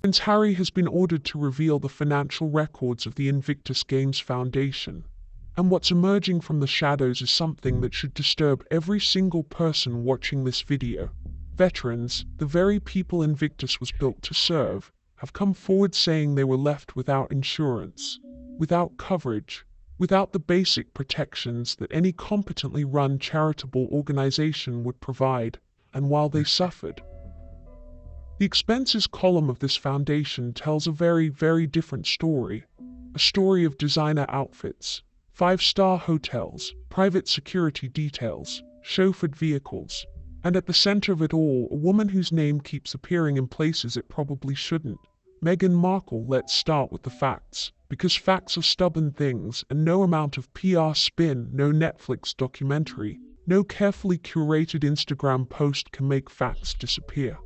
Prince Harry has been ordered to reveal the financial records of the Invictus Games Foundation. And what's emerging from the shadows is something that should disturb every single person watching this video. Veterans, the very people Invictus was built to serve, have come forward saying they were left without insurance, without coverage, without the basic protections that any competently run charitable organization would provide, and while they suffered. The expenses column of this foundation tells a very, very different story. A story of designer outfits, 5-star hotels, private security details, chauffeured vehicles, and at the center of it all, a woman whose name keeps appearing in places it probably shouldn't. Meghan Markle. Let's start with the facts, because facts are stubborn things, and no amount of PR spin, no Netflix documentary, no carefully curated Instagram post can make facts disappear.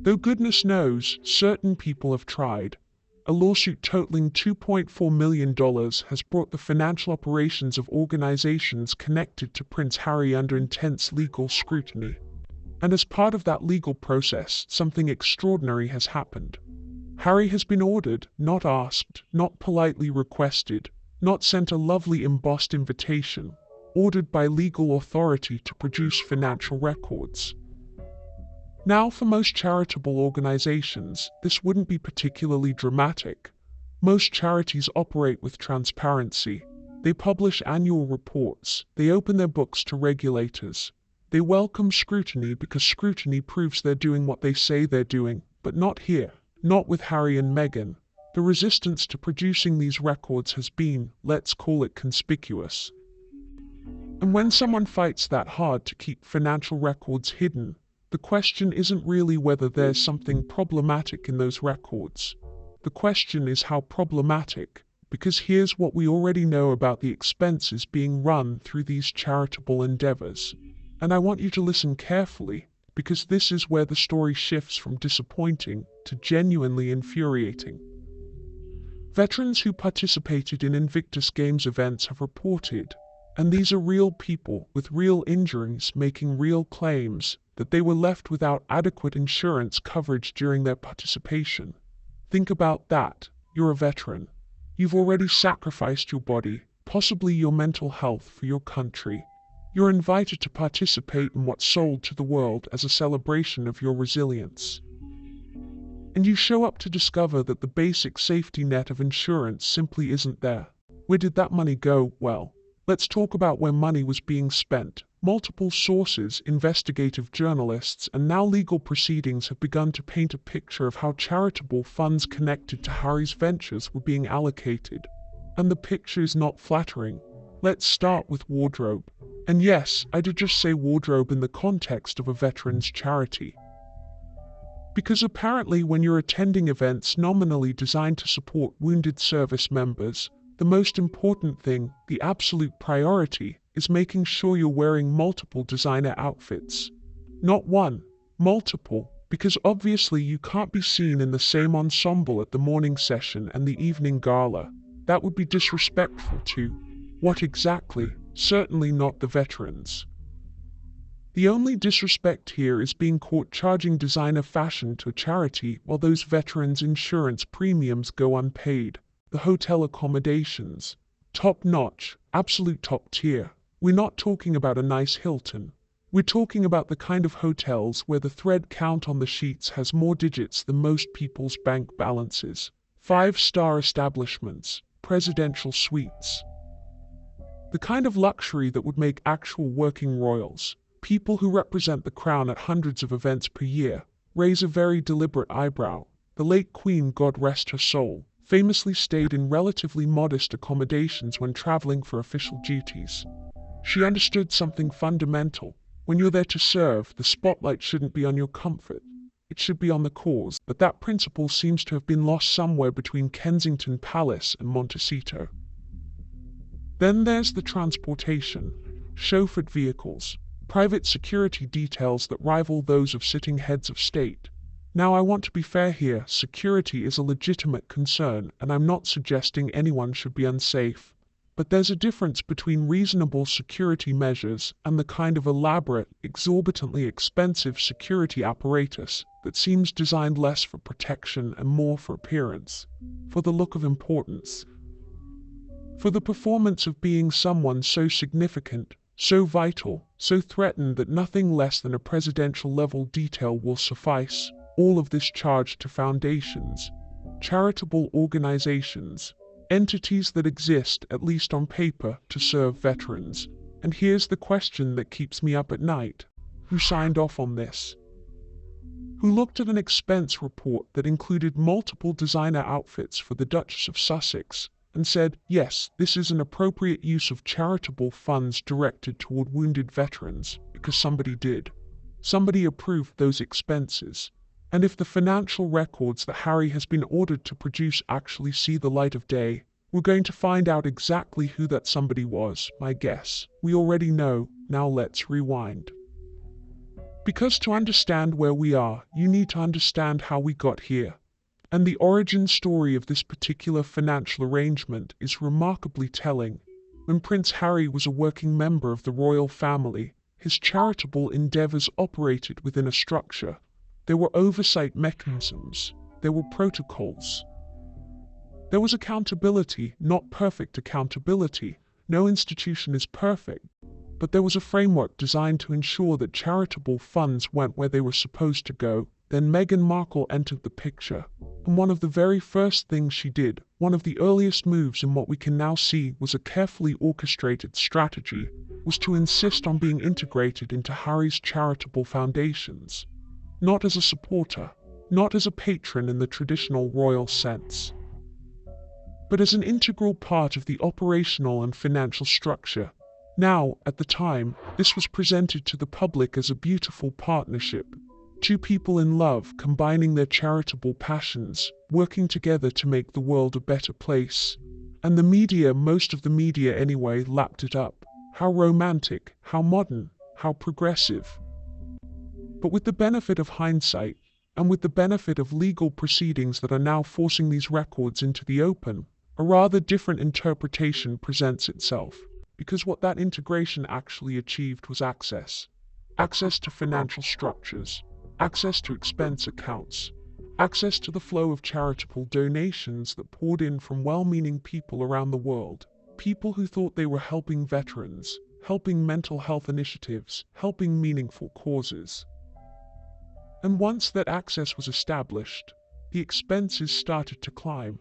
Though goodness knows, certain people have tried. A lawsuit totaling $2.4 million has brought the financial operations of organizations connected to Prince Harry under intense legal scrutiny. And as part of that legal process, something extraordinary has happened. Harry has been ordered, not asked, not politely requested, not sent a lovely embossed invitation, ordered by legal authority to produce financial records. Now, for most charitable organizations, this wouldn't be particularly dramatic. Most charities operate with transparency. They publish annual reports. They open their books to regulators. They welcome scrutiny because scrutiny proves they're doing what they say they're doing, but not here. Not with Harry and Meghan. The resistance to producing these records has been, let's call it, conspicuous. And when someone fights that hard to keep financial records hidden, the question isn't really whether there's something problematic in those records. The question is how problematic, because here's what we already know about the expenses being run through these charitable endeavors. And I want you to listen carefully, because this is where the story shifts from disappointing to genuinely infuriating. Veterans who participated in Invictus Games events have reported, and these are real people with real injuries making real claims, that they were left without adequate insurance coverage during their participation. Think about that. You're a veteran. You've already sacrificed your body, possibly your mental health, for your country. You're invited to participate in what's sold to the world as a celebration of your resilience. And you show up to discover that the basic safety net of insurance simply isn't there. Where did that money go? Well, let's talk about where money was being spent. Multiple sources, investigative journalists, and now legal proceedings have begun to paint a picture of how charitable funds connected to Harry's ventures were being allocated. And the picture is not flattering. Let's start with wardrobe. And yes, I did just say wardrobe in the context of a veterans charity. Because apparently when you're attending events nominally designed to support wounded service members, the most important thing, the absolute priority, is making sure you're wearing multiple designer outfits. Not one, multiple, because obviously you can't be seen in the same ensemble at the morning session and the evening gala. That would be disrespectful to, what exactly? Certainly not the veterans. The only disrespect here is being caught charging designer fashion to a charity while those veterans' insurance premiums go unpaid. The hotel accommodations, top-notch, absolute top tier. We're not talking about a nice Hilton. We're talking about the kind of hotels where the thread count on the sheets has more digits than most people's bank balances. 5-star establishments, presidential suites. The kind of luxury that would make actual working royals, people who represent the crown at hundreds of events per year, raise a very deliberate eyebrow. The late Queen, God rest her soul, famously stayed in relatively modest accommodations when traveling for official duties. She understood something fundamental. When you're there to serve, the spotlight shouldn't be on your comfort. It should be on the cause, but that principle seems to have been lost somewhere between Kensington Palace and Montecito. Then there's the transportation, chauffeured vehicles, private security details that rival those of sitting heads of state. Now I want to be fair here, security is a legitimate concern, and I'm not suggesting anyone should be unsafe. But there's a difference between reasonable security measures and the kind of elaborate, exorbitantly expensive security apparatus that seems designed less for protection and more for appearance, for the look of importance, for the performance of being someone so significant, so vital, so threatened that nothing less than a presidential-level detail will suffice. All of this charged to foundations, charitable organizations, entities that exist, at least on paper, to serve veterans. And here's the question that keeps me up at night. Who signed off on this? Who looked at an expense report that included multiple designer outfits for the Duchess of Sussex and said, yes, this is an appropriate use of charitable funds directed toward wounded veterans, because somebody did. Somebody approved those expenses. And if the financial records that Harry has been ordered to produce actually see the light of day, we're going to find out exactly who that somebody was, my guess. We already know, now let's rewind. Because to understand where we are, you need to understand how we got here. And the origin story of this particular financial arrangement is remarkably telling. When Prince Harry was a working member of the royal family, his charitable endeavors operated within a structure. There were oversight mechanisms. There were protocols. There was accountability, not perfect accountability. No institution is perfect. But there was a framework designed to ensure that charitable funds went where they were supposed to go. Then Meghan Markle entered the picture. And one of the very first things she did, one of the earliest moves in what we can now see was a carefully orchestrated strategy, was to insist on being integrated into Harry's charitable foundations. Not as a supporter, not as a patron in the traditional royal sense, but as an integral part of the operational and financial structure. Now, at the time, this was presented to the public as a beautiful partnership. Two people in love combining their charitable passions, working together to make the world a better place. And the media, most of the media anyway, lapped it up. How romantic, how modern, how progressive. But with the benefit of hindsight, and with the benefit of legal proceedings that are now forcing these records into the open, a rather different interpretation presents itself. Because what that integration actually achieved was access. Access to financial structures. Access to expense accounts. Access to the flow of charitable donations that poured in from well-meaning people around the world. People who thought they were helping veterans, helping mental health initiatives, helping meaningful causes. And once that access was established, the expenses started to climb,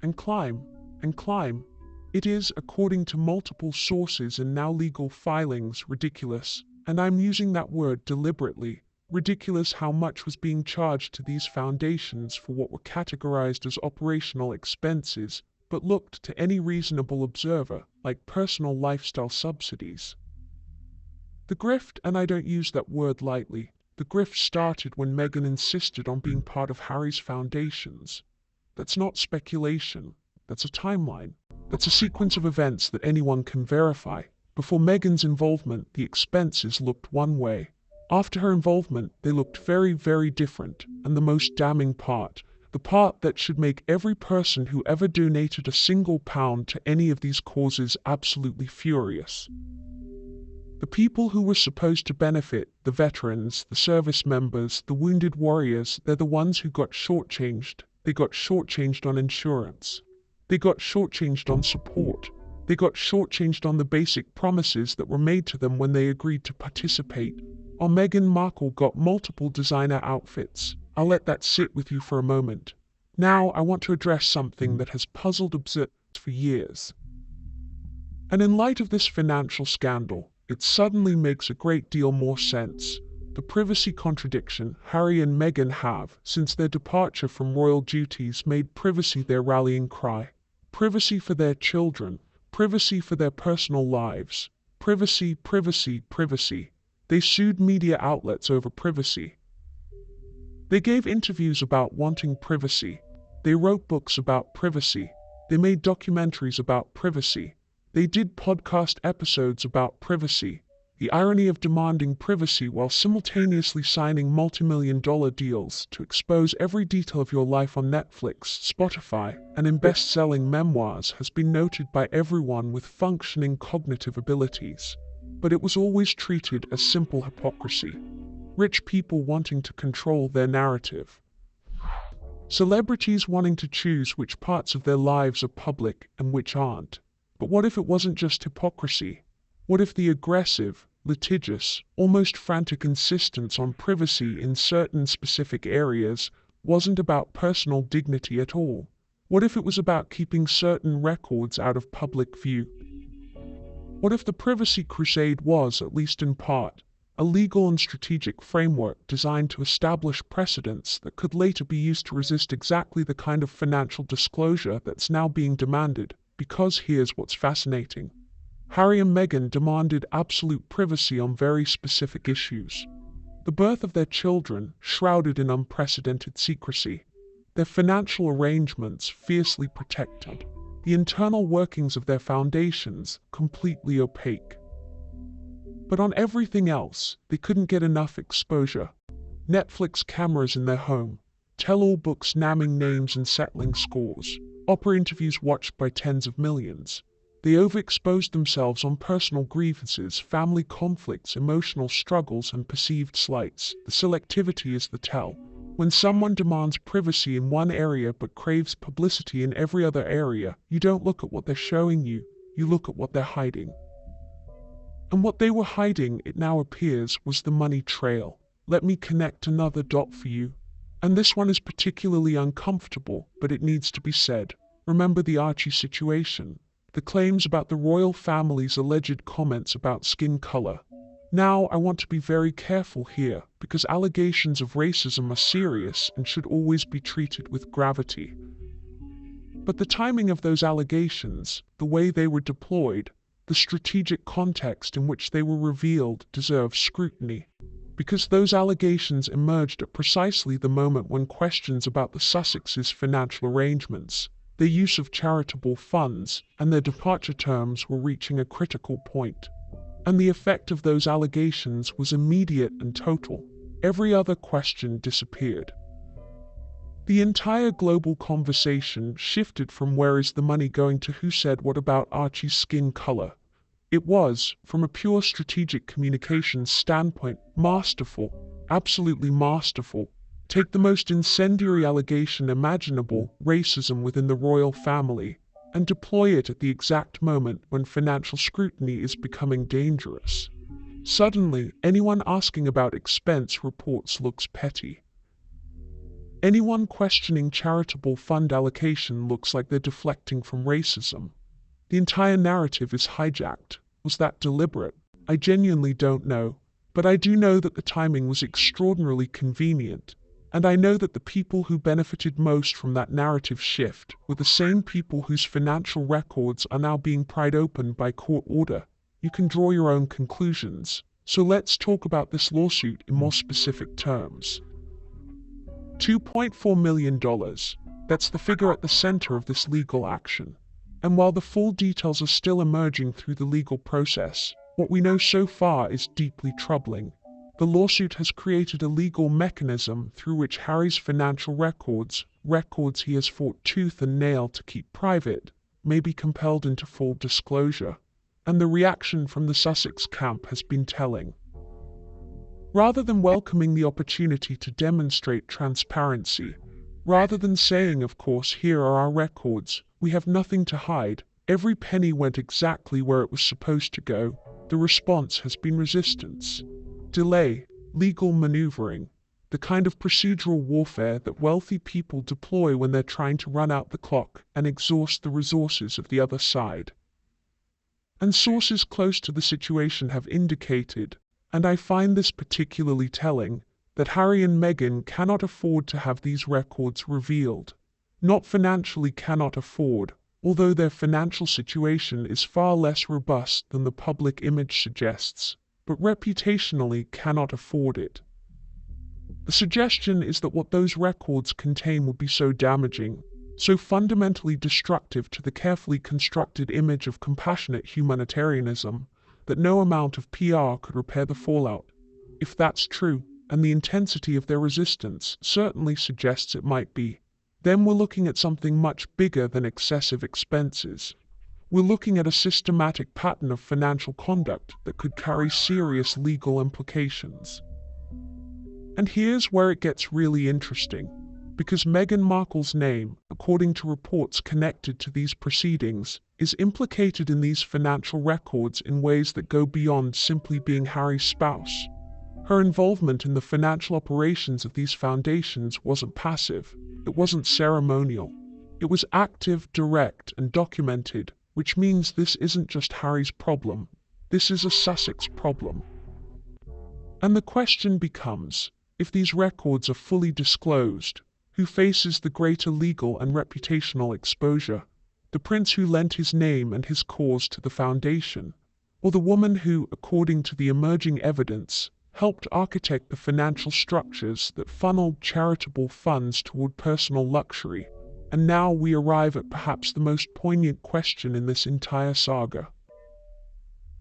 and climb, and climb. It is, according to multiple sources and now legal filings, ridiculous, and I'm using that word deliberately, ridiculous how much was being charged to these foundations for what were categorized as operational expenses, but looked to any reasonable observer like personal lifestyle subsidies. The grift, and I don't use that word lightly, the grift started when Meghan insisted on being part of Harry's foundations. That's not speculation, that's a timeline. That's a sequence of events that anyone can verify. Before Meghan's involvement, the expenses looked one way. After her involvement, they looked very, very different. And the most damning part, the part that should make every person who ever donated a single pound to any of these causes absolutely furious. The people who were supposed to benefit, the veterans, the service members, the wounded warriors, they're the ones who got shortchanged. They got shortchanged on insurance. They got shortchanged on support. They got shortchanged on the basic promises that were made to them when they agreed to participate. Meghan Markle got multiple designer outfits. I'll let that sit with you for a moment. Now I want to address something that has puzzled observers for years. And in light of this financial scandal, it suddenly makes a great deal more sense. The privacy contradiction Harry and Meghan have, since their departure from royal duties, made privacy their rallying cry. Privacy for their children, privacy for their personal lives, privacy, privacy, privacy. They sued media outlets over privacy. They gave interviews about wanting privacy. They wrote books about privacy. They made documentaries about privacy. They did podcast episodes about privacy. The irony of demanding privacy while simultaneously signing multi-million-dollar deals to expose every detail of your life on Netflix, Spotify, and in best-selling memoirs has been noted by everyone with functioning cognitive abilities. But it was always treated as simple hypocrisy. Rich people wanting to control their narrative. Celebrities wanting to choose which parts of their lives are public and which aren't. But what if it wasn't just hypocrisy? What if the aggressive, litigious, almost frantic insistence on privacy in certain specific areas wasn't about personal dignity at all? What if it was about keeping certain records out of public view? What if the privacy crusade was, at least in part, a legal and strategic framework designed to establish precedents that could later be used to resist exactly the kind of financial disclosure that's now being demanded? Because here's what's fascinating. Harry and Meghan demanded absolute privacy on very specific issues. The birth of their children, shrouded in unprecedented secrecy. Their financial arrangements, fiercely protected. The internal workings of their foundations, completely opaque. But on everything else, they couldn't get enough exposure. Netflix cameras in their home, tell-all books naming names and settling scores, opera interviews watched by tens of millions. They overexposed themselves on personal grievances, family conflicts, emotional struggles, and perceived slights. The selectivity is the tell. When someone demands privacy in one area but craves publicity in every other area, you don't look at what they're showing you, you look at what they're hiding. And what they were hiding, it now appears, was the money trail. Let me connect another dot for you. And this one is particularly uncomfortable, but it needs to be said. Remember the Archie situation. The claims about the royal family's alleged comments about skin color. Now, I want to be very careful here, because allegations of racism are serious and should always be treated with gravity. But the timing of those allegations, the way they were deployed, the strategic context in which they were revealed deserves scrutiny. Because those allegations emerged at precisely the moment when questions about the Sussexes' financial arrangements, their use of charitable funds, and their departure terms were reaching a critical point. And the effect of those allegations was immediate and total. Every other question disappeared. The entire global conversation shifted from where is the money going to who said what about Archie's skin color. It was, from a pure strategic communications standpoint, masterful, absolutely masterful. Take the most incendiary allegation imaginable, racism within the royal family, and deploy it at the exact moment when financial scrutiny is becoming dangerous. Suddenly, anyone asking about expense reports looks petty. Anyone questioning charitable fund allocation looks like they're deflecting from racism. The entire narrative is hijacked. Was that deliberate? I genuinely don't know. But I do know that the timing was extraordinarily convenient. And I know that the people who benefited most from that narrative shift were the same people whose financial records are now being pried open by court order. You can draw your own conclusions. So let's talk about this lawsuit in more specific terms. $2.4 million. That's the figure at the center of this legal action. And while the full details are still emerging through the legal process, what we know so far is deeply troubling. The lawsuit has created a legal mechanism through which Harry's financial records he has fought tooth and nail to keep private, may be compelled into full disclosure. And the reaction from the Sussex camp has been telling. Rather than welcoming the opportunity to demonstrate transparency, rather than saying, of course, here are our records, we have nothing to hide, every penny went exactly where it was supposed to go, the response has been resistance. Delay, legal maneuvering, the kind of procedural warfare that wealthy people deploy when they're trying to run out the clock and exhaust the resources of the other side. And sources close to the situation have indicated, and I find this particularly telling, that Harry and Meghan cannot afford to have these records revealed. Not financially cannot afford, although their financial situation is far less robust than the public image suggests, but reputationally cannot afford it. The suggestion is that what those records contain would be so damaging, so fundamentally destructive to the carefully constructed image of compassionate humanitarianism, that no amount of PR could repair the fallout. If that's true, and the intensity of their resistance certainly suggests it might be, then we're looking at something much bigger than excessive expenses. We're looking at a systematic pattern of financial conduct that could carry serious legal implications. And here's where it gets really interesting, because Meghan Markle's name, according to reports connected to these proceedings, is implicated in these financial records in ways that go beyond simply being Harry's spouse. Her involvement in the financial operations of these foundations wasn't passive, it wasn't ceremonial. It was active, direct, and documented, which means this isn't just Harry's problem, this is a Sussex problem. And the question becomes, if these records are fully disclosed, who faces the greater legal and reputational exposure? The prince who lent his name and his cause to the foundation, or the woman who, according to the emerging evidence, helped architect the financial structures that funneled charitable funds toward personal luxury? And now we arrive at perhaps the most poignant question in this entire saga.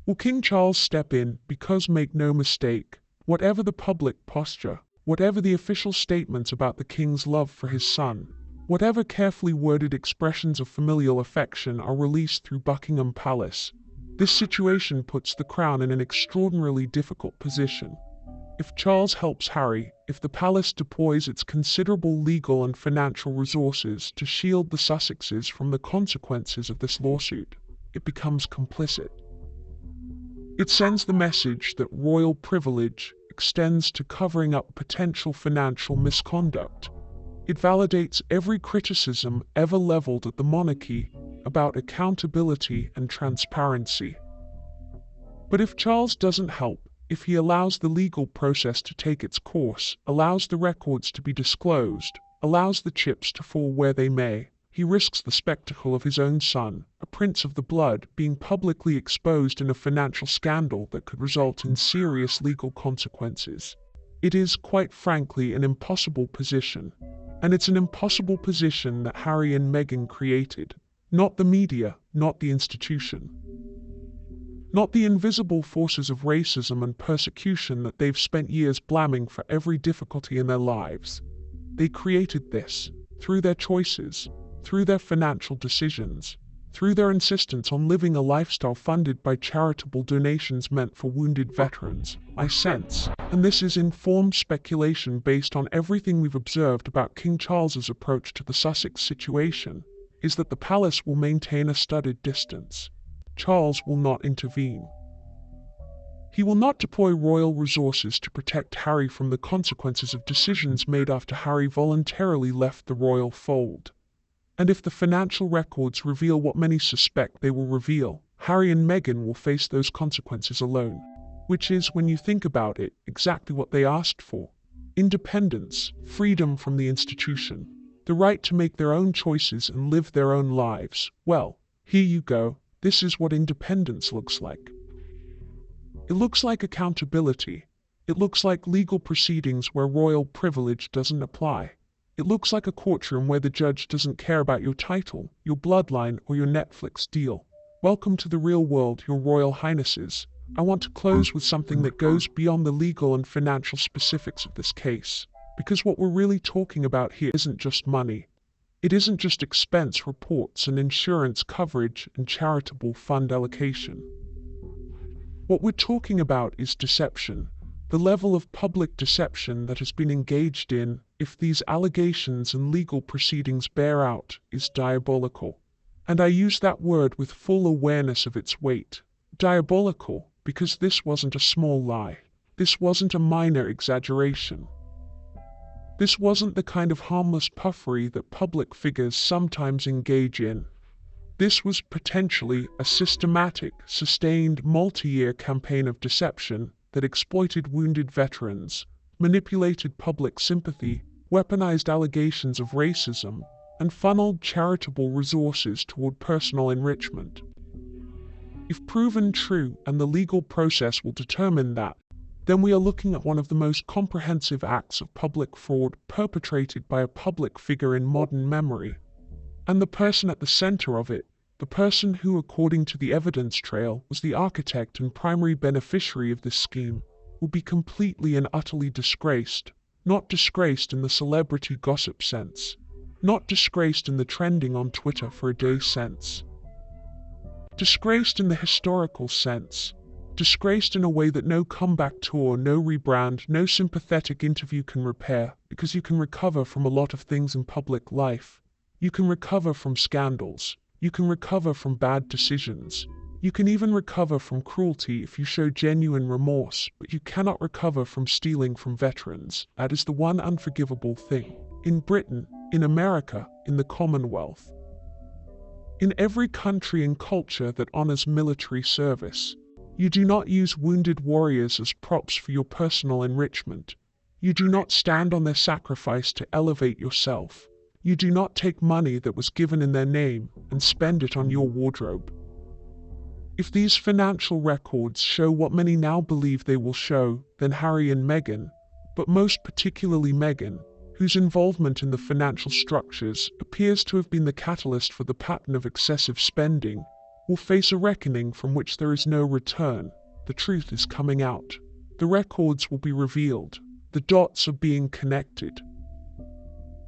Will King Charles step in? Because make no mistake, whatever the public posture, whatever the official statements about the king's love for his son, whatever carefully worded expressions of familial affection are released through Buckingham Palace, this situation puts the crown in an extraordinarily difficult position. If Charles helps Harry, if the palace deploys its considerable legal and financial resources to shield the Sussexes from the consequences of this lawsuit, it becomes complicit. It sends the message that royal privilege extends to covering up potential financial misconduct. It validates every criticism ever leveled at the monarchy about accountability and transparency. But if Charles doesn't help, if he allows the legal process to take its course, allows the records to be disclosed, allows the chips to fall where they may, he risks the spectacle of his own son, a prince of the blood, being publicly exposed in a financial scandal that could result in serious legal consequences. It is, quite frankly, an impossible position. And it's an impossible position that Harry and Meghan created. Not the media, not the institution. Not the invisible forces of racism and persecution that they've spent years blaming for every difficulty in their lives. They created this, through their choices, through their financial decisions, through their insistence on living a lifestyle funded by charitable donations meant for wounded veterans, I sense, and this is informed speculation based on everything we've observed about King Charles's approach to the Sussex situation, is that the palace will maintain a studied distance. Charles will not intervene. He will not deploy royal resources to protect Harry from the consequences of decisions made after Harry voluntarily left the royal fold. And if the financial records reveal what many suspect they will reveal, Harry and Meghan will face those consequences alone. Which is, when you think about it, exactly what they asked for. Independence, freedom from the institution, the right to make their own choices and live their own lives. Well, here you go. This is what independence looks like. It looks like accountability. It looks like legal proceedings where royal privilege doesn't apply. It looks like a courtroom where the judge doesn't care about your title, your bloodline, or your Netflix deal. Welcome to the real world, your royal highnesses. I want to close with something that goes beyond the legal and financial specifics of this case. Because what we're really talking about here isn't just money. It isn't just expense reports and insurance coverage and charitable fund allocation. What we're talking about is deception, the level of public deception that has been engaged in, if these allegations and legal proceedings bear out, is diabolical. And I use that word with full awareness of its weight. Diabolical, because this wasn't a small lie. This wasn't a minor exaggeration. This wasn't the kind of harmless puffery that public figures sometimes engage in. This was potentially a systematic, sustained, multi-year campaign of deception that exploited wounded veterans, manipulated public sympathy, weaponized allegations of racism, and funneled charitable resources toward personal enrichment. If proven true, and the legal process will determine that, then we are looking at one of the most comprehensive acts of public fraud perpetrated by a public figure in modern memory. And the person at the center of it, The person who, according to the evidence trail, was the architect and primary beneficiary of this scheme, will be completely and utterly disgraced. Not disgraced in the celebrity gossip sense. Not disgraced in the trending on Twitter for a day sense. Disgraced in the historical sense. Disgraced in a way that no comeback tour, no rebrand, no sympathetic interview can repair, because you can recover from a lot of things in public life. You can recover from scandals. You can recover from bad decisions. You can even recover from cruelty if you show genuine remorse, but you cannot recover from stealing from veterans. That is the one unforgivable thing. In Britain, in America, in the Commonwealth. In every country and culture that honors military service. You do not use wounded warriors as props for your personal enrichment. You do not stand on their sacrifice to elevate yourself. You do not take money that was given in their name and spend it on your wardrobe. If these financial records show what many now believe they will show, then Harry and Meghan, but most particularly Meghan, whose involvement in the financial structures appears to have been the catalyst for the pattern of excessive spending, will face a reckoning from which there is no return. The truth is coming out. The records will be revealed. The dots are being connected.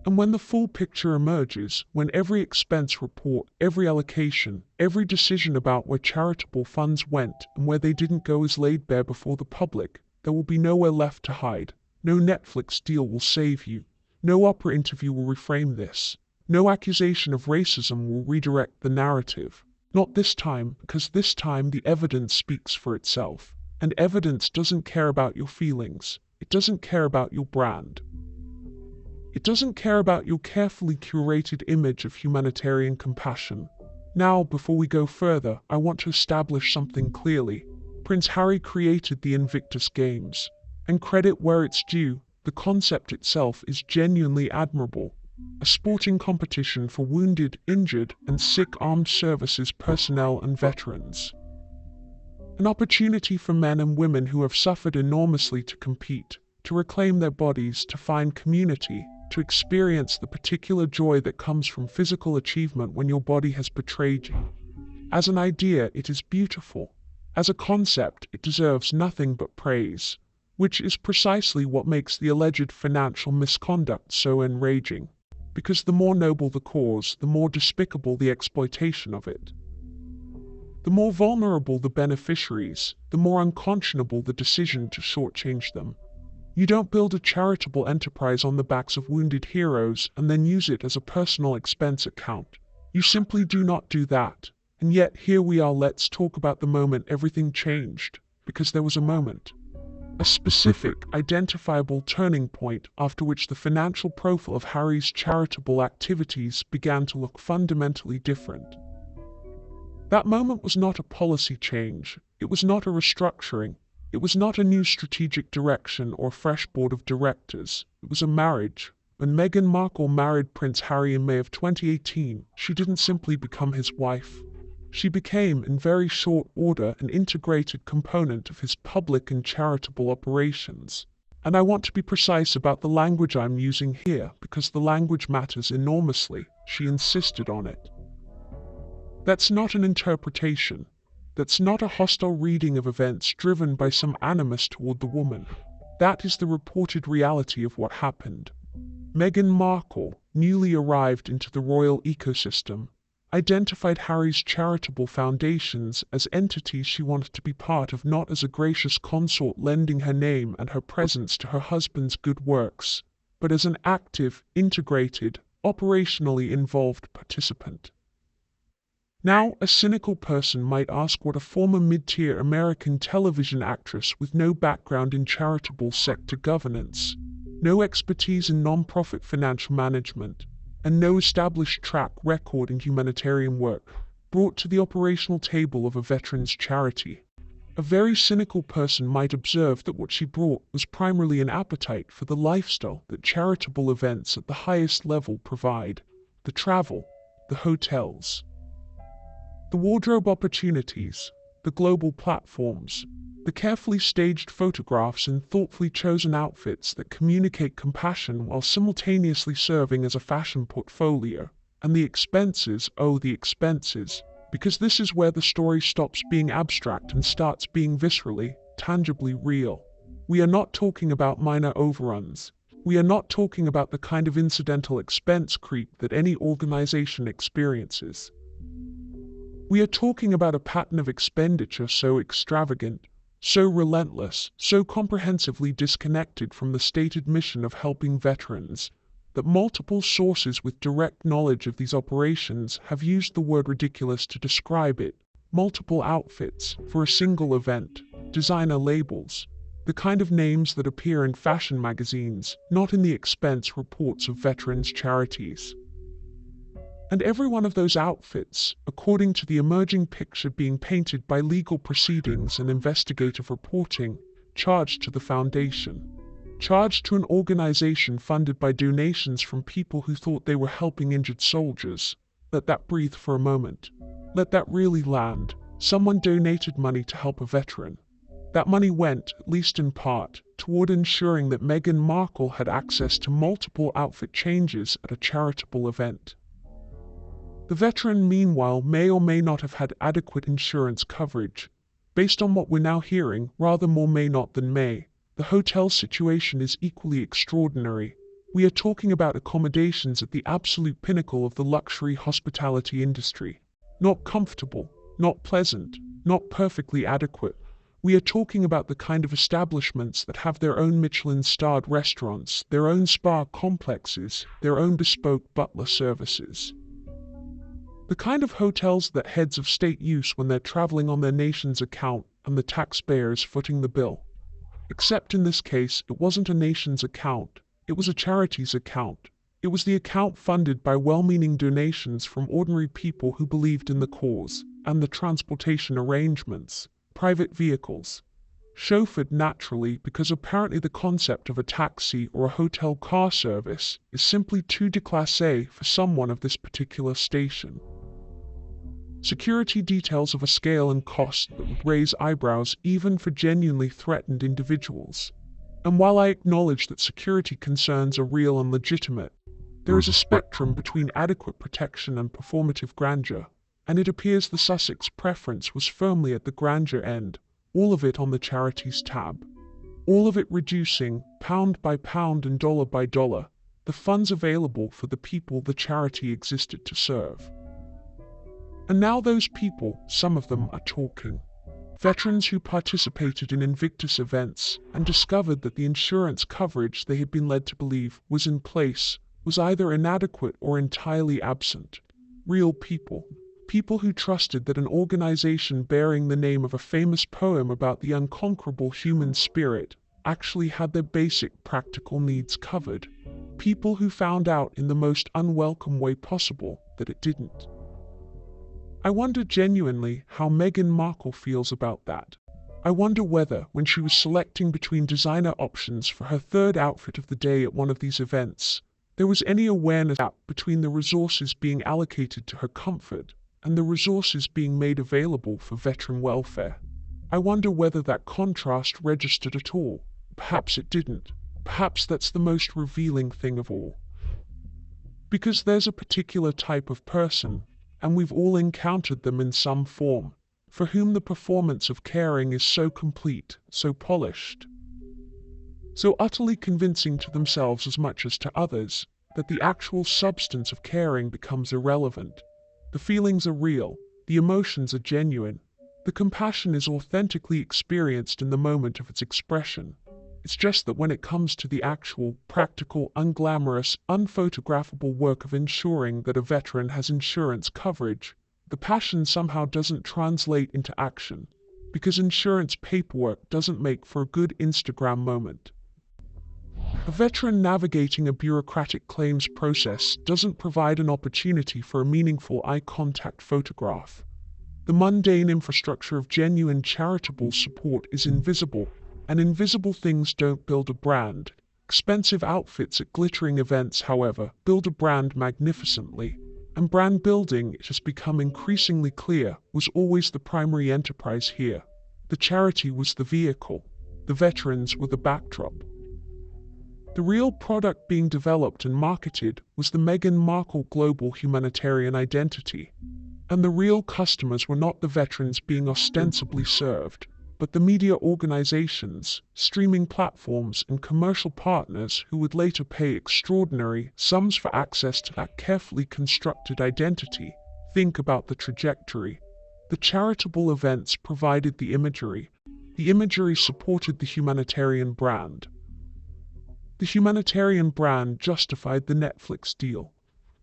And when the full picture emerges, when every expense report, every allocation, every decision about where charitable funds went and where they didn't go is laid bare before the public, there will be nowhere left to hide. No Netflix deal will save you. No opera interview will reframe this. No accusation of racism will redirect the narrative. Not this time, because this time the evidence speaks for itself. And evidence doesn't care about your feelings. It doesn't care about your brand. It doesn't care about your carefully curated image of humanitarian compassion. Now, before we go further, I want to establish something clearly. Prince Harry created the Invictus Games. And credit where it's due, the concept itself is genuinely admirable. A sporting competition for wounded, injured, and sick armed services personnel and veterans. An opportunity for men and women who have suffered enormously to compete, to reclaim their bodies, to find community, to experience the particular joy that comes from physical achievement when your body has betrayed you. As an idea, it is beautiful. As a concept, it deserves nothing but praise, which is precisely what makes the alleged financial misconduct so enraging. Because the more noble the cause, the more despicable the exploitation of it. The more vulnerable the beneficiaries, the more unconscionable the decision to shortchange them. You don't build a charitable enterprise on the backs of wounded heroes and then use it as a personal expense account. You simply do not do that. And yet here we are. Let's talk about the moment everything changed, because there was a moment. A specific, identifiable turning point after which the financial profile of Harry's charitable activities began to look fundamentally different. That moment was not a policy change. It was not a restructuring. It was not a new strategic direction or fresh board of directors. It was a marriage. When Meghan Markle married Prince Harry in May of 2018, she didn't simply become his wife. She became, in very short order, an integrated component of his public and charitable operations. And I want to be precise about the language I'm using here, because the language matters enormously. She insisted on it. That's not an interpretation. That's not a hostile reading of events driven by some animus toward the woman. That is the reported reality of what happened. Meghan Markle, newly arrived into the royal ecosystem, identified Harry's charitable foundations as entities she wanted to be part of, not as a gracious consort lending her name and her presence to her husband's good works, but as an active, integrated, operationally involved participant. Now, a cynical person might ask what a former mid-tier American television actress with no background in charitable sector governance, no expertise in non-profit financial management, and no established track record in humanitarian work brought to the operational table of a veterans charity. A very cynical person might observe that what she brought was primarily an appetite for the lifestyle that charitable events at the highest level provide: the travel, the hotels, the wardrobe opportunities, the global platforms, the carefully staged photographs and thoughtfully chosen outfits that communicate compassion while simultaneously serving as a fashion portfolio. And the expenses, oh the expenses, Because this is where the story stops being abstract and starts being viscerally, tangibly real. We are not talking about minor overruns. We are not talking about the kind of incidental expense creep that any organization experiences. We are talking about a pattern of expenditure so extravagant, so relentless, so comprehensively disconnected from the stated mission of helping veterans, that multiple sources with direct knowledge of these operations have used the word ridiculous to describe it. Multiple outfits for a single event, designer labels, the kind of names that appear in fashion magazines, not in the expense reports of veterans' charities. And every one of those outfits, according to the emerging picture being painted by legal proceedings and investigative reporting, charged to the foundation. Charged to an organization funded by donations from people who thought they were helping injured soldiers. Let that breathe for a moment. Let that really land. Someone donated money to help a veteran. That money went, at least in part, toward ensuring that Meghan Markle had access to multiple outfit changes at a charitable event. The veteran, meanwhile, may or may not have had adequate insurance coverage. Based on what we're now hearing, rather more may not than may. The hotel situation is equally extraordinary. We are talking about accommodations at the absolute pinnacle of the luxury hospitality industry. Not comfortable, not pleasant, not perfectly adequate. We are talking about the kind of establishments that have their own Michelin-starred restaurants, their own spa complexes, their own bespoke butler services. The kind of hotels that heads of state use when they're traveling on their nation's account and the taxpayers footing the bill. Except in this case, it wasn't a nation's account, it was a charity's account. It was the account funded by well-meaning donations from ordinary people who believed in the cause, and the transportation arrangements, private vehicles. Chauffeured naturally because apparently the concept of a taxi or a hotel car service is simply too déclassé for someone of this particular station. Security details of a scale and cost that would raise eyebrows even for genuinely threatened individuals. And while I acknowledge that security concerns are real and legitimate, there is a spectrum between adequate protection and performative grandeur, and it appears the Sussex preference was firmly at the grandeur end, all of it on the charity's tab. All of it reducing, pound by pound and dollar by dollar, the funds available for the people the charity existed to serve. And now those people, some of them, are talking. Veterans who participated in Invictus events and discovered that the insurance coverage they had been led to believe was in place was either inadequate or entirely absent. Real people. People who trusted that an organization bearing the name of a famous poem about the unconquerable human spirit actually had their basic practical needs covered. People who found out in the most unwelcome way possible that it didn't. I wonder genuinely how Meghan Markle feels about that. I wonder whether, when she was selecting between designer options for her third outfit of the day at one of these events, there was any awareness gap between the resources being allocated to her comfort and the resources being made available for veteran welfare. I wonder whether that contrast registered at all. Perhaps it didn't. Perhaps that's the most revealing thing of all. Because there's a particular type of person, and we've all encountered them in some form, for whom the performance of caring is so complete, so polished, so utterly convincing to themselves as much as to others, that the actual substance of caring becomes irrelevant. The feelings are real, the emotions are genuine, the compassion is authentically experienced in the moment of its expression. It's just that when it comes to the actual, practical, unglamorous, unphotographable work of ensuring that a veteran has insurance coverage, the passion somehow doesn't translate into action, because insurance paperwork doesn't make for a good Instagram moment. A veteran navigating a bureaucratic claims process doesn't provide an opportunity for a meaningful eye contact photograph. The mundane infrastructure of genuine charitable support is invisible, and invisible things don't build a brand. Expensive outfits at glittering events, however, build a brand magnificently, and brand building, it has become increasingly clear, was always the primary enterprise here. The charity was the vehicle. The veterans were the backdrop. The real product being developed and marketed was the Meghan Markle global humanitarian identity. And the real customers were not the veterans being ostensibly served, but the media organizations, streaming platforms, and commercial partners who would later pay extraordinary sums for access to that carefully constructed identity. Think about the trajectory. The charitable events provided the imagery. The imagery supported the humanitarian brand. The humanitarian brand justified the Netflix deal.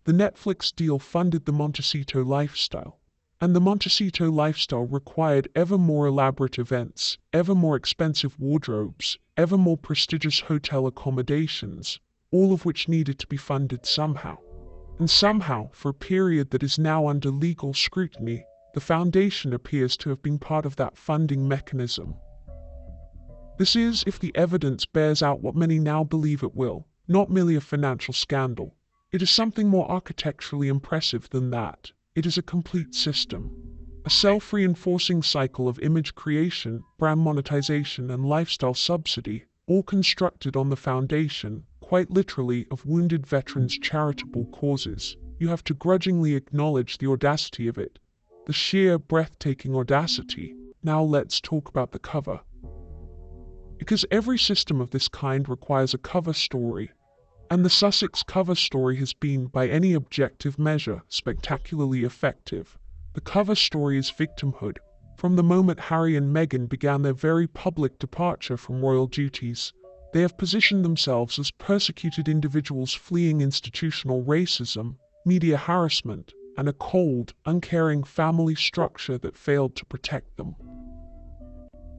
The Netflix deal funded the Montecito lifestyle. And the Montecito lifestyle required ever more elaborate events, ever more expensive wardrobes, ever more prestigious hotel accommodations, all of which needed to be funded somehow. And somehow, for a period that is now under legal scrutiny, the foundation appears to have been part of that funding mechanism. This is, if the evidence bears out what many now believe it will, not merely a financial scandal. It is something more architecturally impressive than that. It is a complete system. A self-reinforcing cycle of image creation, brand monetization, and lifestyle subsidy, all constructed on the foundation, quite literally, of wounded veterans' charitable causes. You have to grudgingly acknowledge the audacity of it. The sheer, breathtaking audacity. Now let's talk about the cover. Because every system of this kind requires a cover story. And the Sussex cover story has been, by any objective measure, spectacularly effective. The cover story is victimhood. From the moment Harry and Meghan began their very public departure from royal duties, they have positioned themselves as persecuted individuals fleeing institutional racism, media harassment, and a cold, uncaring family structure that failed to protect them.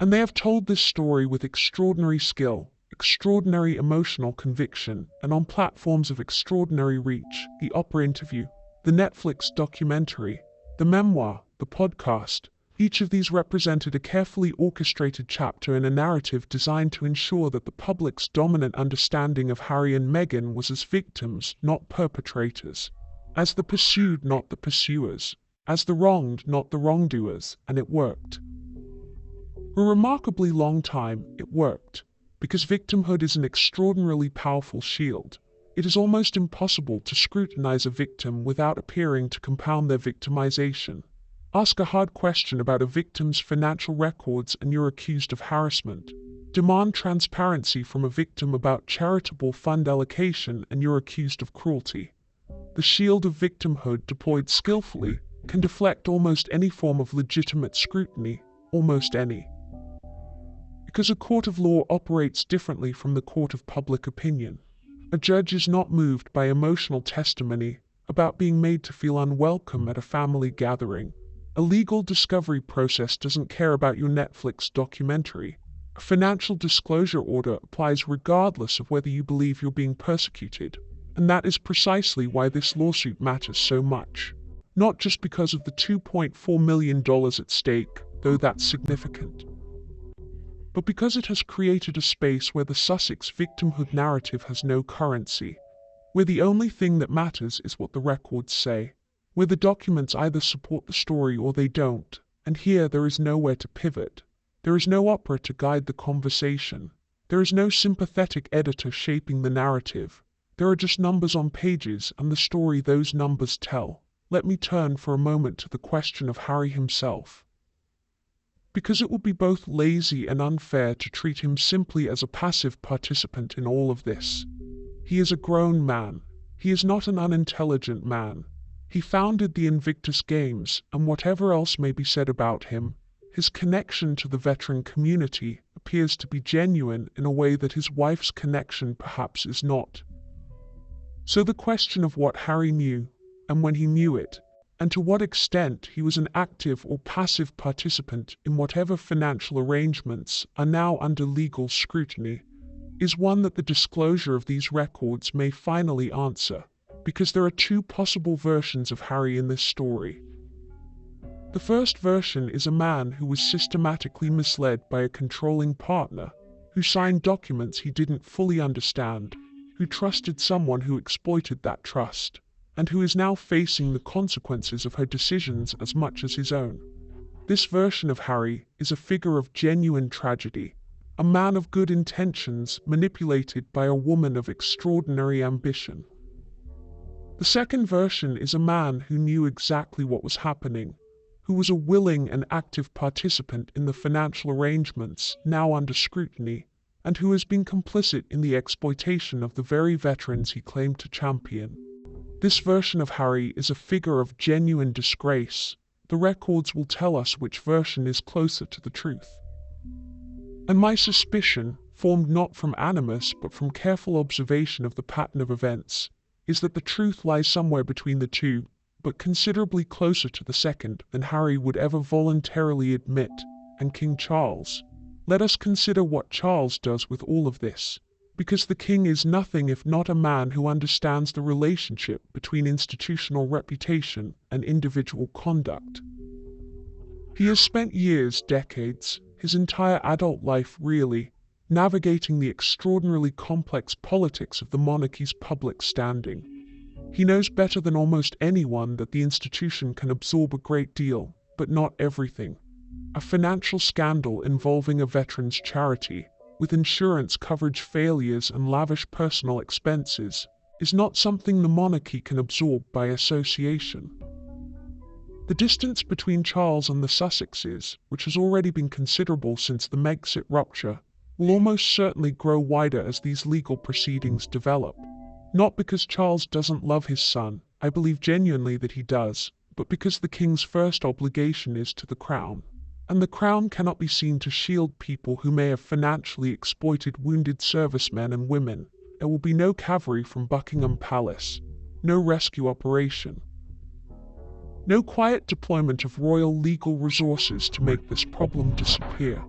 And they have told this story with extraordinary skill, extraordinary emotional conviction, and on platforms of extraordinary reach: the Oprah interview, the Netflix documentary, the memoir, the podcast. Each of these represented a carefully orchestrated chapter in a narrative designed to ensure that the public's dominant understanding of Harry and Meghan was as victims, not perpetrators, as the pursued, not the pursuers, as the wronged, not the wrongdoers, and it worked. For a remarkably long time, it worked. Because victimhood is an extraordinarily powerful shield. It is almost impossible to scrutinize a victim without appearing to compound their victimization. Ask a hard question about a victim's financial records and you're accused of harassment. Demand transparency from a victim about charitable fund allocation and you're accused of cruelty. The shield of victimhood, deployed skillfully, can deflect almost any form of legitimate scrutiny, almost any. Because a court of law operates differently from the court of public opinion. A judge is not moved by emotional testimony about being made to feel unwelcome at a family gathering. A legal discovery process doesn't care about your Netflix documentary. A financial disclosure order applies regardless of whether you believe you're being persecuted. And that is precisely why this lawsuit matters so much. Not just because of the $2.4 million at stake, though that's significant, but because it has created a space where the Sussex victimhood narrative has no currency, where the only thing that matters is what the records say, where the documents either support the story or they don't, and here there is nowhere to pivot. There is no opera to guide the conversation. There is no sympathetic editor shaping the narrative. There are just numbers on pages and the story those numbers tell. Let me turn for a moment to the question of Harry himself. Because it would be both lazy and unfair to treat him simply as a passive participant in all of this. He is a grown man. He is not an unintelligent man. He founded the Invictus Games, and whatever else may be said about him, his connection to the veteran community appears to be genuine in a way that his wife's connection perhaps is not. So the question of what Harry knew, and when he knew it, and to what extent he was an active or passive participant in whatever financial arrangements are now under legal scrutiny, is one that the disclosure of these records may finally answer, because there are two possible versions of Harry in this story. The first version is a man who was systematically misled by a controlling partner, who signed documents he didn't fully understand, who trusted someone who exploited that trust, and who is now facing the consequences of her decisions as much as his own. This version of Harry is a figure of genuine tragedy, a man of good intentions manipulated by a woman of extraordinary ambition. The second version is a man who knew exactly what was happening, who was a willing and active participant in the financial arrangements now under scrutiny, and who has been complicit in the exploitation of the very veterans he claimed to champion. This version of Harry is a figure of genuine disgrace. The records will tell us which version is closer to the truth. And my suspicion, formed not from animus but from careful observation of the pattern of events, is that the truth lies somewhere between the two, but considerably closer to the second than Harry would ever voluntarily admit, and King Charles. Let us consider what Charles does with all of this, because the king is nothing if not a man who understands the relationship between institutional reputation and individual conduct. He has spent years, decades, his entire adult life really, navigating the extraordinarily complex politics of the monarchy's public standing. He knows better than almost anyone that the institution can absorb a great deal, but not everything. A financial scandal involving a veterans' charity, with insurance coverage failures and lavish personal expenses, is not something the monarchy can absorb by association. The distance between Charles and the Sussexes, which has already been considerable since the Megxit rupture, will almost certainly grow wider as these legal proceedings develop. Not because Charles doesn't love his son, I believe genuinely that he does, but because the king's first obligation is to the crown. And the crown cannot be seen to shield people who may have financially exploited wounded servicemen and women. There will be no cavalry from Buckingham Palace, no rescue operation, no quiet deployment of royal legal resources to make this problem disappear.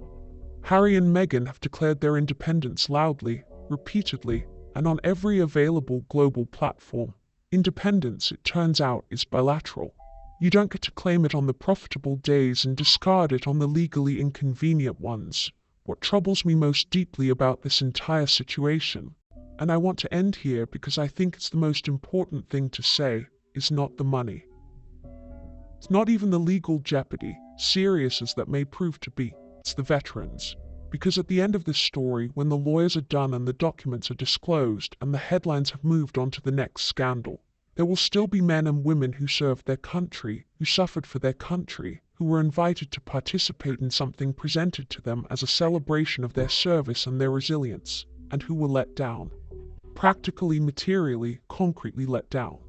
Harry and Meghan have declared their independence loudly, repeatedly, and on every available global platform. Independence, it turns out, is bilateral. You don't get to claim it on the profitable days and discard it on the legally inconvenient ones. What troubles me most deeply about this entire situation, and I want to end here because I think it's the most important thing to say, is not the money. It's not even the legal jeopardy, serious as that may prove to be. It's the veterans. Because at the end of this story, when the lawyers are done and the documents are disclosed and the headlines have moved on to the next scandal, there will still be men and women who served their country, who suffered for their country, who were invited to participate in something presented to them as a celebration of their service and their resilience, and who were let down. Practically, materially, concretely let down.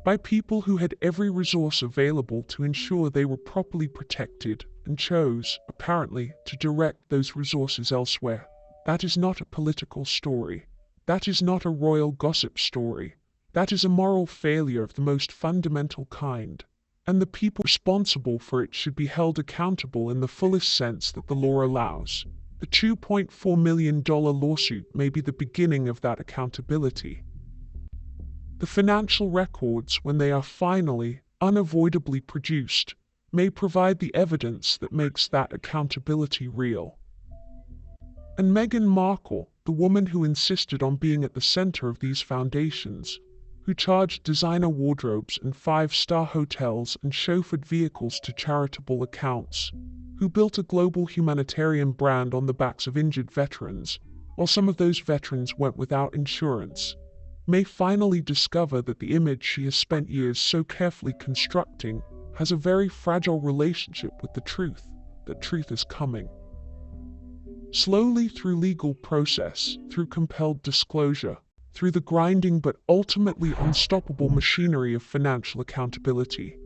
By people who had every resource available to ensure they were properly protected and chose, apparently, to direct those resources elsewhere. That is not a political story. That is not a royal gossip story. That is a moral failure of the most fundamental kind, and the people responsible for it should be held accountable in the fullest sense that the law allows. The $2.4 million lawsuit may be the beginning of that accountability. The financial records, when they are finally, unavoidably produced, may provide the evidence that makes that accountability real. And Meghan Markle, the woman who insisted on being at the center of these foundations, who charged designer wardrobes and five-star hotels and chauffeured vehicles to charitable accounts, who built a global humanitarian brand on the backs of injured veterans, while some of those veterans went without insurance, may finally discover that the image she has spent years so carefully constructing has a very fragile relationship with the truth, that truth is coming. Slowly through legal process, through compelled disclosure, through the grinding but ultimately unstoppable machinery of financial accountability.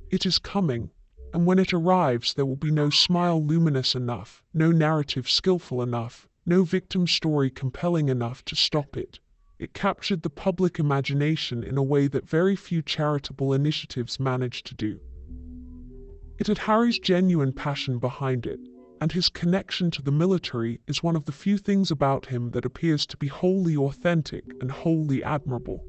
It is coming, and when it arrives there will be no smile luminous enough, no narrative skillful enough, no victim story compelling enough to stop it. It captured the public imagination in a way that very few charitable initiatives manage to do. It had Harry's genuine passion behind it, and his connection to the military is one of the few things about him that appears to be wholly authentic and wholly admirable.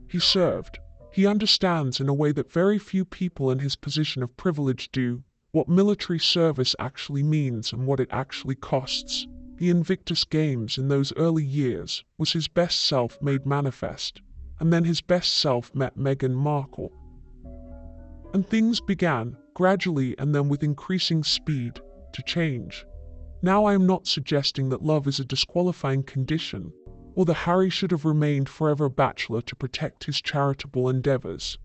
He served. He understands in a way that very few people in his position of privilege do, what military service actually means and what it actually costs. The Invictus Games in those early years was his best self made manifest, and then his best self met Meghan Markle. And things began, gradually and then with increasing speed, to change. Now I am not suggesting that love is a disqualifying condition, or the Harry should have remained forever a bachelor to protect his charitable endeavors.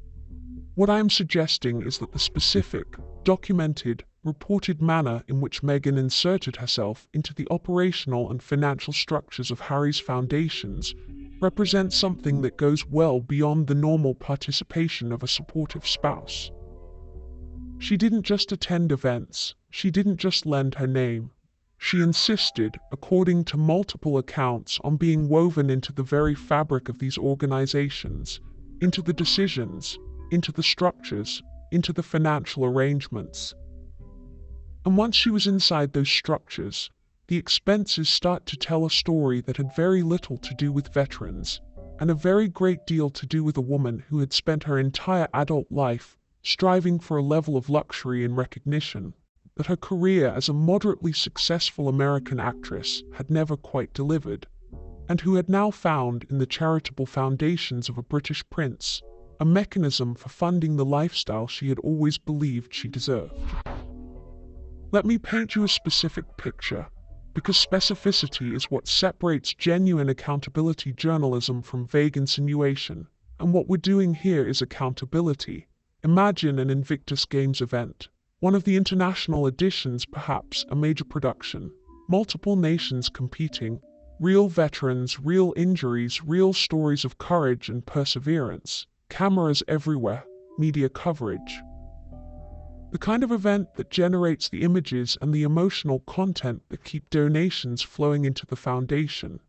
What I am suggesting is that the specific, documented, reported manner in which Meghan inserted herself into the operational and financial structures of Harry's foundations represents something that goes well beyond the normal participation of a supportive spouse. She didn't just attend events, she didn't just lend her name. She insisted, according to multiple accounts, on being woven into the very fabric of these organizations, into the decisions, into the structures, into the financial arrangements. And once she was inside those structures, the expenses start to tell a story that had very little to do with veterans, and a very great deal to do with a woman who had spent her entire adult life striving for a level of luxury and recognition that her career as a moderately successful American actress had never quite delivered, and who had now found in the charitable foundations of a British prince a mechanism for funding the lifestyle she had always believed she deserved. Let me paint you a specific picture, because specificity is what separates genuine accountability journalism from vague insinuation, and what we're doing here is accountability. Imagine an Invictus Games event, one of the international editions, perhaps a major production, multiple nations competing, real veterans, real injuries, real stories of courage and perseverance, cameras everywhere, media coverage. The kind of event that generates the images and the emotional content that keep donations flowing into the foundation.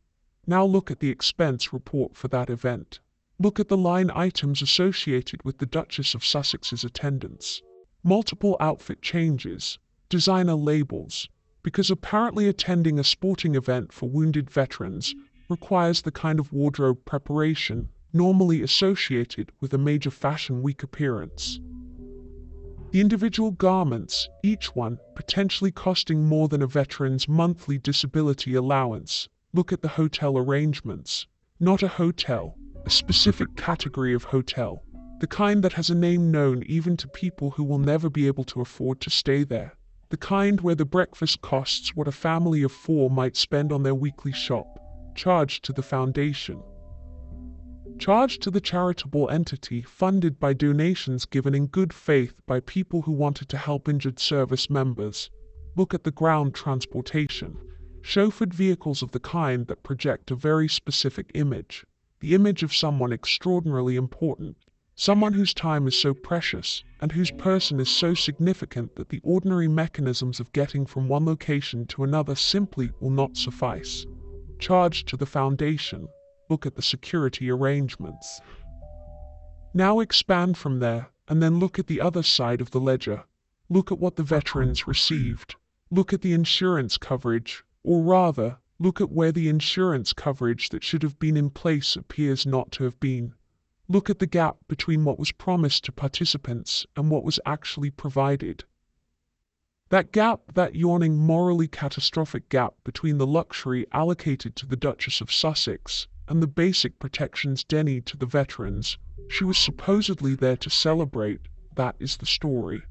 Now look at the expense report for that event. Look at the line items associated with the Duchess of Sussex's attendance. Multiple outfit changes, designer labels, because apparently attending a sporting event for wounded veterans requires the kind of wardrobe preparation normally associated with a major fashion week appearance. The individual garments, each one potentially costing more than a veteran's monthly disability allowance. Look at the hotel arrangements. Not a hotel, a specific category of hotel. The kind that has a name known even to people who will never be able to afford to stay there. The kind where the breakfast costs what a family of 4 might spend on their weekly shop. Charged to the foundation. Charged to the charitable entity funded by donations given in good faith by people who wanted to help injured service members. Look at the ground transportation. Chauffeured vehicles of the kind that project a very specific image. The image of someone extraordinarily important. Someone whose time is so precious, and whose person is so significant that the ordinary mechanisms of getting from one location to another simply will not suffice. Charged to the foundation. Look at the security arrangements. Now expand from there, and then look at the other side of the ledger. Look at what the veterans received. Look at the insurance coverage, or rather, look at where the insurance coverage that should have been in place appears not to have been. Look at the gap between what was promised to participants and what was actually provided. That gap, that yawning morally catastrophic gap between the luxury allocated to the Duchess of Sussex and the basic protections denied to the veterans she was supposedly there to celebrate, that is the story.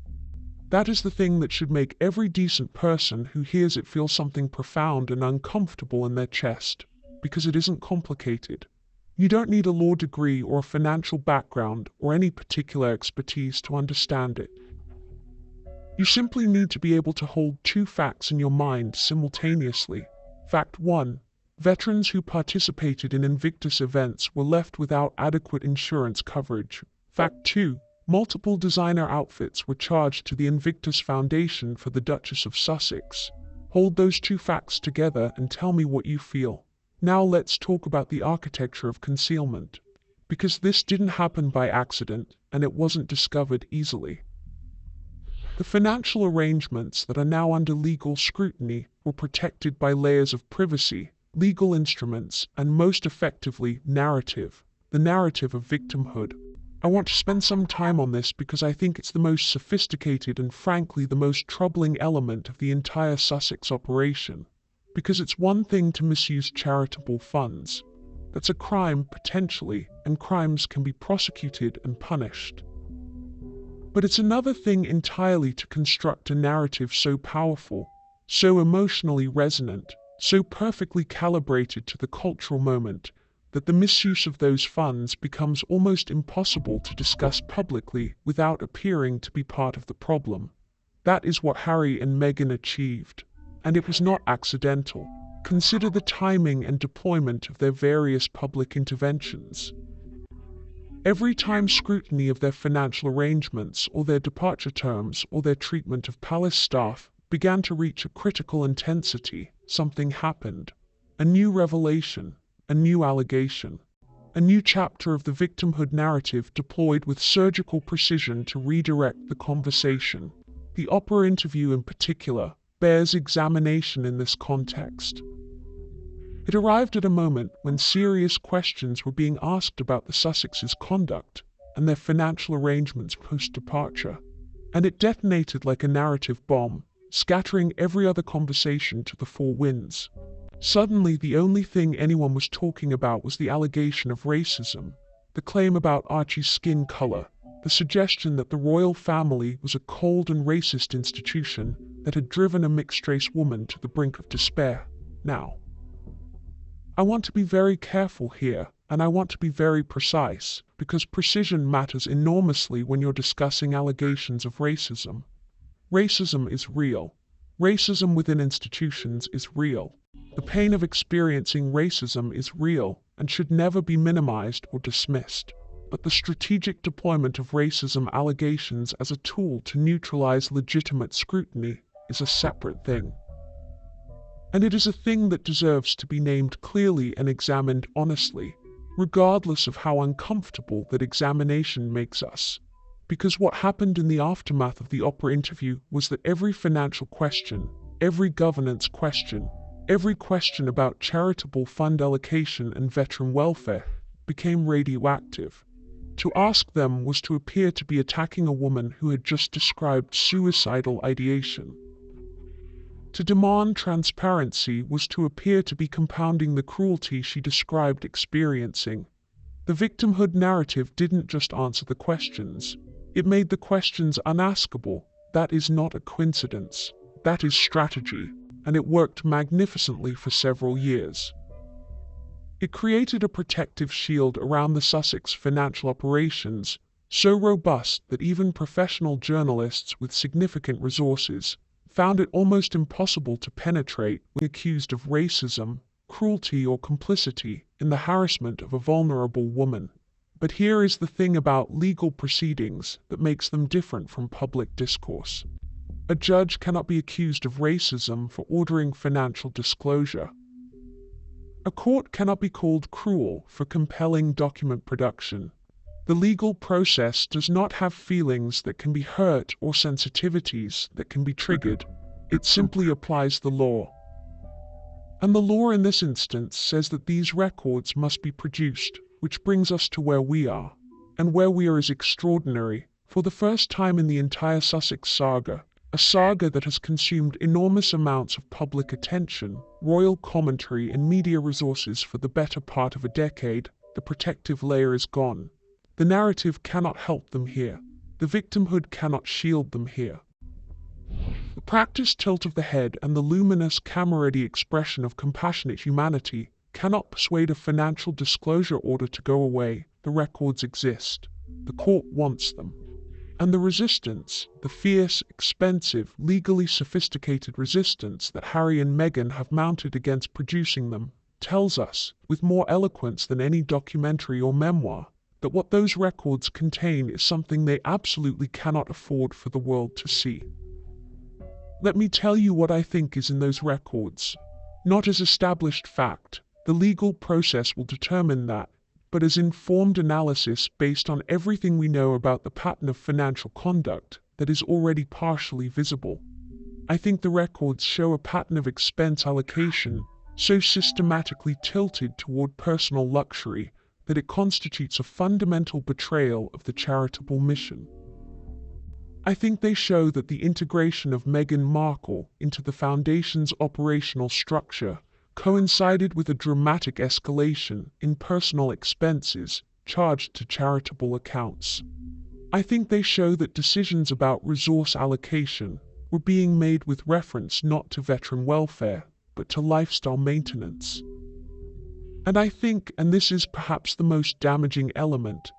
That is the thing that should make every decent person who hears it feel something profound and uncomfortable in their chest, because it isn't complicated. You don't need a law degree or a financial background or any particular expertise to understand it. You simply need to be able to hold 2 facts in your mind simultaneously. Fact 1. Veterans who participated in Invictus events were left without adequate insurance coverage. Fact 2. Multiple designer outfits were charged to the Invictus Foundation for the Duchess of Sussex. Hold those 2 facts together and tell me what you feel. Now let's talk about the architecture of concealment. Because this didn't happen by accident, and it wasn't discovered easily. The financial arrangements that are now under legal scrutiny were protected by layers of privacy, legal instruments, and most effectively, narrative. The narrative of victimhood. I want to spend some time on this because I think it's the most sophisticated and frankly the most troubling element of the entire Sussex operation. Because it's one thing to misuse charitable funds. That's a crime, potentially, and crimes can be prosecuted and punished. But it's another thing entirely to construct a narrative so powerful, so emotionally resonant, so perfectly calibrated to the cultural moment that the misuse of those funds becomes almost impossible to discuss publicly without appearing to be part of the problem. That is what Harry and Meghan achieved, and it was not accidental. Consider the timing and deployment of their various public interventions. Every time scrutiny of their financial arrangements or their departure terms or their treatment of palace staff began to reach a critical intensity, something happened. A new revelation, a new allegation, a new chapter of the victimhood narrative deployed with surgical precision to redirect the conversation. The Oprah interview in particular bears examination in this context. It arrived at a moment when serious questions were being asked about the Sussexes' conduct and their financial arrangements post-departure, and it detonated like a narrative bomb, scattering every other conversation to the four winds. Suddenly, the only thing anyone was talking about was the allegation of racism, the claim about Archie's skin color, the suggestion that the royal family was a cold and racist institution that had driven a mixed-race woman to the brink of despair. Now, I want to be very careful here, and I want to be very precise, because precision matters enormously when you're discussing allegations of racism. Racism is real. Racism within institutions is real. The pain of experiencing racism is real and should never be minimized or dismissed. But the strategic deployment of racism allegations as a tool to neutralize legitimate scrutiny is a separate thing. And it is a thing that deserves to be named clearly and examined honestly, regardless of how uncomfortable that examination makes us. Because what happened in the aftermath of the Oprah interview was that every financial question, every governance question, every question about charitable fund allocation and veteran welfare became radioactive. To ask them was to appear to be attacking a woman who had just described suicidal ideation. To demand transparency was to appear to be compounding the cruelty she described experiencing. The victimhood narrative didn't just answer the questions. It made the questions unaskable. That is not a coincidence. That is strategy, and it worked magnificently for several years. It created a protective shield around the Sussex financial operations, so robust that even professional journalists with significant resources found it almost impossible to penetrate when accused of racism, cruelty, or complicity in the harassment of a vulnerable woman. But here is the thing about legal proceedings that makes them different from public discourse. A judge cannot be accused of racism for ordering financial disclosure. A court cannot be called cruel for compelling document production. The legal process does not have feelings that can be hurt or sensitivities that can be triggered. It simply applies the law. And the law in this instance says that these records must be produced, which brings us to where we are. And where we are is extraordinary. For the first time in the entire Sussex saga, a saga that has consumed enormous amounts of public attention, royal commentary, and media resources for the better part of a decade, the protective layer is gone. The narrative cannot help them here. The victimhood cannot shield them here. The practiced tilt of the head and the luminous camera-ready expression of compassionate humanity cannot persuade a financial disclosure order to go away. The records exist. The court wants them. And the resistance, the fierce, expensive, legally sophisticated resistance that Harry and Meghan have mounted against producing them, tells us, with more eloquence than any documentary or memoir, that what those records contain is something they absolutely cannot afford for the world to see. Let me tell you what I think is in those records. Not as established fact, the legal process will determine that, but as informed analysis based on everything we know about the pattern of financial conduct that is already partially visible. I think the records show a pattern of expense allocation so systematically tilted toward personal luxury that it constitutes a fundamental betrayal of the charitable mission. I think they show that the integration of Meghan Markle into the Foundation's operational structure coincided with a dramatic escalation in personal expenses charged to charitable accounts. I think they show that decisions about resource allocation were being made with reference not to veteran welfare, but to lifestyle maintenance. And I think, and this is perhaps the most damaging element,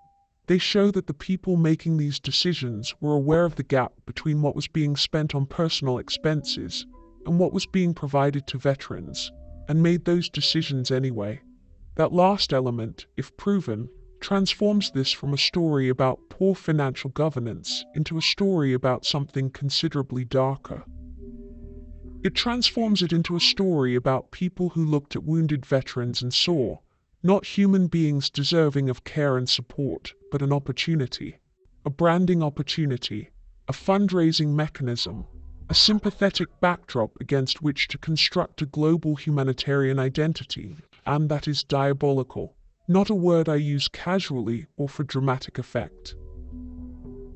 they show that the people making these decisions were aware of the gap between what was being spent on personal expenses and what was being provided to veterans, and made those decisions anyway. That last element, if proven, transforms this from a story about poor financial governance into a story about something considerably darker. It transforms it into a story about people who looked at wounded veterans and saw, not human beings deserving of care and support, but an opportunity, a branding opportunity, a fundraising mechanism, a sympathetic backdrop against which to construct a global humanitarian identity, and that is diabolical, not a word I use casually or for dramatic effect.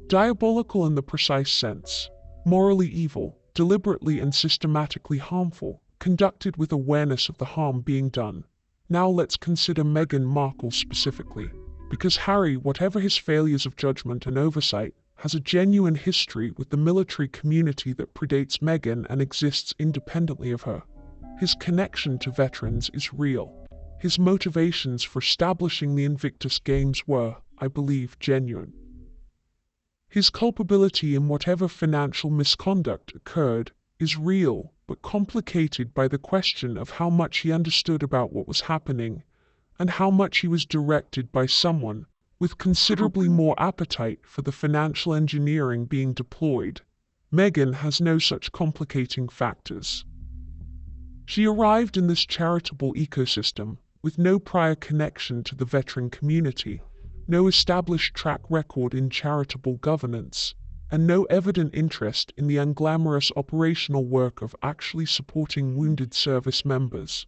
Diabolical in the precise sense, morally evil, deliberately and systematically harmful, conducted with awareness of the harm being done. Now let's consider Meghan Markle specifically, because Harry, whatever his failures of judgment and oversight, has a genuine history with the military community that predates Meghan and exists independently of her. His connection to veterans is real. His motivations for establishing the Invictus Games were, I believe, genuine. His culpability in whatever financial misconduct occurred is real, but complicated by the question of how much he understood about what was happening, and how much he was directed by someone with considerably more appetite for the financial engineering being deployed. Meghan has no such complicating factors. She arrived in this charitable ecosystem with no prior connection to the veteran community, no established track record in charitable governance, and no evident interest in the unglamorous operational work of actually supporting wounded service members.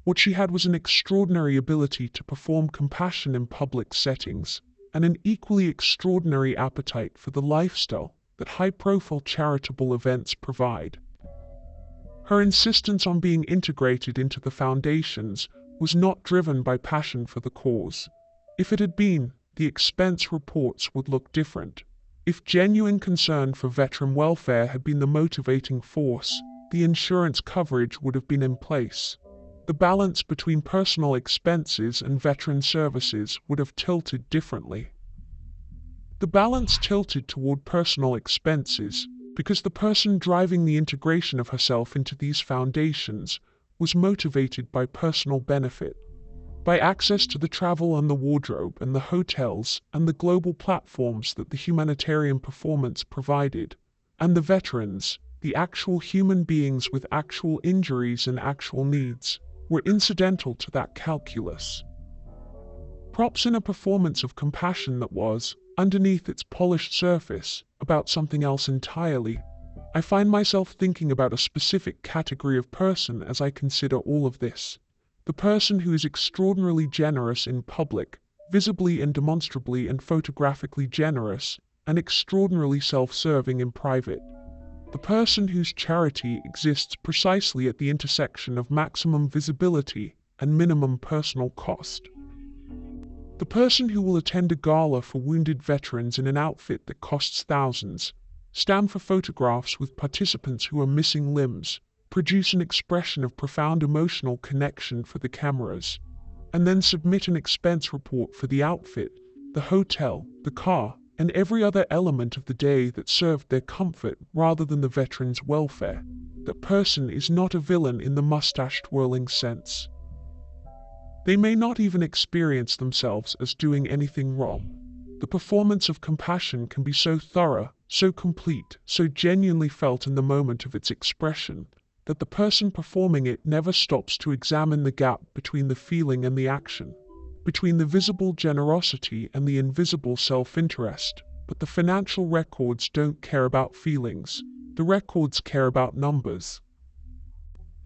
What she had was an extraordinary ability to perform compassion in public settings, and an equally extraordinary appetite for the lifestyle that high-profile charitable events provide. Her insistence on being integrated into the foundations was not driven by passion for the cause. If it had been, the expense reports would look different. If genuine concern for veteran welfare had been the motivating force, the insurance coverage would have been in place. The balance between personal expenses and veteran services would have tilted differently. The balance tilted toward personal expenses because the person driving the integration of herself into these foundations was motivated by personal benefit, by access to the travel and the wardrobe and the hotels and the global platforms that the humanitarian performance provided, and the veterans, the actual human beings with actual injuries and actual needs, were incidental to that calculus. Props in a performance of compassion that was, underneath its polished surface, about something else entirely. I find myself thinking about a specific category of person as I consider all of this. The person who is extraordinarily generous in public, visibly and demonstrably and photographically generous, and extraordinarily self-serving in private. The person whose charity exists precisely at the intersection of maximum visibility and minimum personal cost. The person who will attend a gala for wounded veterans in an outfit that costs thousands, stand for photographs with participants who are missing limbs, produce an expression of profound emotional connection for the cameras, and then submit an expense report for the outfit, the hotel, the car, and every other element of the day that served their comfort rather than the veterans' welfare. That person is not a villain in the mustache-twirling sense. They may not even experience themselves as doing anything wrong. The performance of compassion can be so thorough, so complete, so genuinely felt in the moment of its expression, that the person performing it never stops to examine the gap between the feeling and the action, between the visible generosity and the invisible self-interest. But the financial records don't care about feelings. The records care about numbers.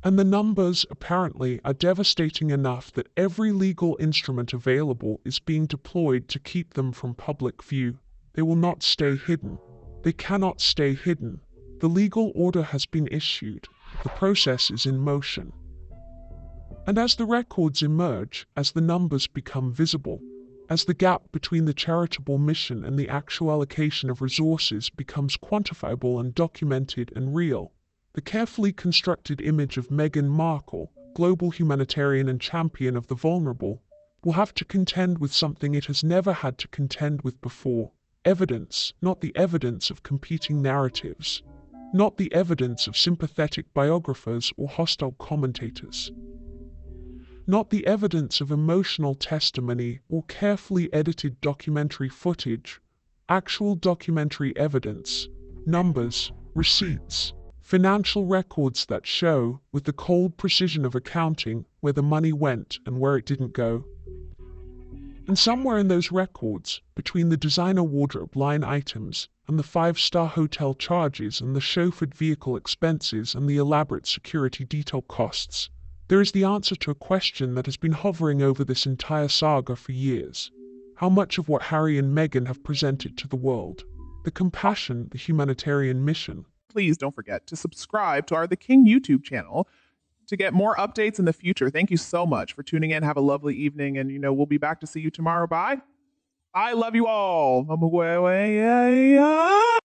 And the numbers, apparently, are devastating enough that every legal instrument available is being deployed to keep them from public view. They will not stay hidden. They cannot stay hidden. The legal order has been issued. The process is in motion. And as the records emerge, as the numbers become visible, as the gap between the charitable mission and the actual allocation of resources becomes quantifiable and documented and real, The carefully constructed image of Meghan Markle, global humanitarian and champion of the vulnerable, will have to contend with something it has never had to contend with before. Evidence, not the evidence of competing narratives, not the evidence of sympathetic biographers or hostile commentators, not the evidence of emotional testimony or carefully edited documentary footage, actual documentary evidence, numbers, receipts, financial records that show, with the cold precision of accounting, where the money went and where it didn't go. And somewhere in those records, between the designer wardrobe line items and the five-star hotel charges and the chauffeured vehicle expenses and the elaborate security detail costs, there is the answer to a question that has been hovering over this entire saga for years. How much of what Harry and Meghan have presented to the world, the compassion, the humanitarian mission? Please don't forget to subscribe to our The King YouTube channel to get more updates in the future. Thank you so much for tuning in. Have a lovely evening, and we'll be back to see you tomorrow. Bye. I love you all.